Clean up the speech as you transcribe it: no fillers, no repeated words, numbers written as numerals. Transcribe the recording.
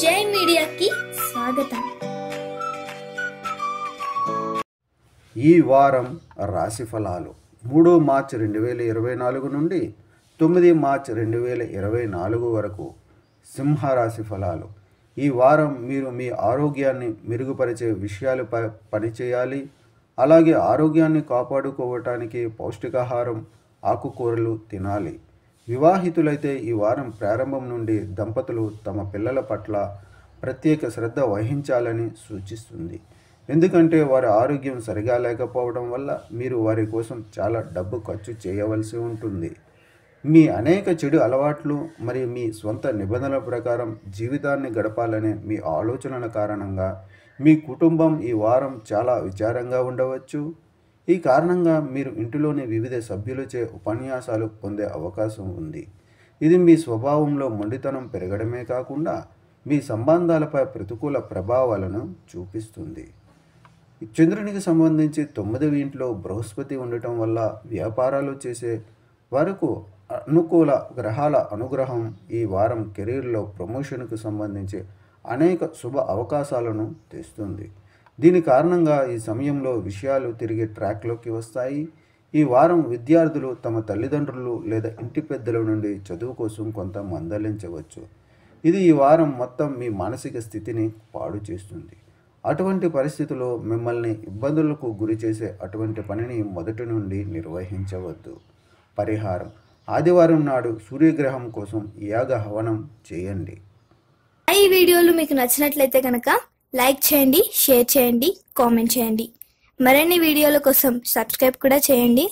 జై మీడియాకి స్వాగతం. ఈ వారం రాశి ఫలాలు 3 మార్చి 2024 నుండి 9 మార్చి 2024 వరకు సింహరాశి ఫలాలు. ఈ వారం మీరు మీ ఆరోగ్యాన్ని మెరుగుపరిచే విషయాలపై పనిచేయాలి. అలాగే ఆరోగ్యాన్ని కాపాడుకోవటానికి పౌష్టికాహారం, ఆకుకూరలు తినాలి. వివాహితులైతే ఈ వారం ప్రారంభం నుండి దంపతులు తమ పిల్లల పట్ల ప్రత్యేక శ్రద్ధ వహించాలని సూచిస్తుంది. ఎందుకంటే వారి ఆరోగ్యం సరిగా లేకపోవడం వల్ల మీరు వారి కోసం చాలా డబ్బు ఖర్చు చేయవలసి ఉంటుంది. మీ అనేక చెడు అలవాట్లు మరియు మీ స్వంత నిబంధనల ప్రకారం జీవితాన్ని గడపాలనే మీ ఆలోచనల కారణంగా మీ కుటుంబం ఈ వారం చాలా విచారంగా ఉండవచ్చు. ఈ కారణంగా మీరు ఇంటిలోని వివిధ సభ్యులచే ఉపన్యాసాలు పొందే అవకాశం ఉంది. ఇది మీ స్వభావంలో మొండితనం పెరగడమే కాకుండా మీ సంబంధాలపై ప్రతికూల ప్రభావాలను చూపిస్తుంది. చంద్రునికి సంబంధించి 9వ ఇంట్లో బృహస్పతి ఉండటం వల్ల వ్యాపారాలు చేసే వరకు అనుకూల గ్రహాల అనుగ్రహం ఈ వారం కెరీర్లో ప్రమోషన్కు సంబంధించి అనేక శుభ అవకాశాలను తెస్తుంది. దీని కారణంగా ఈ సమయంలో విషయాలు తిరిగి ట్రాక్లోకి వస్తాయి. ఈ వారం విద్యార్థులు తమ తల్లిదండ్రులు లేదా ఇంటి పెద్దల నుండి చదువు కోసం కొంత మందలించవచ్చు. ఇది ఈ వారం మొత్తం మీ మానసిక స్థితిని పాడు చేస్తుంది. అటువంటి పరిస్థితుల్లో మిమ్మల్ని ఇబ్బందులకు గురి చేసే అటువంటి పనిని మొదటి నుండి నిర్వహించవద్దు. పరిహారం: ఆదివారం నాడు సూర్యగ్రహం కోసం యాగ హవనం చేయండి. ఈ వీడియోలు మీకు నచ్చినట్లయితే కనుక లైక్ చేయండి, షేర్ చేయండి, కామెంట్ చేయండి. మరిన్ని వీడియోల కోసం సబ్స్క్రైబ్ కూడా చేయండి.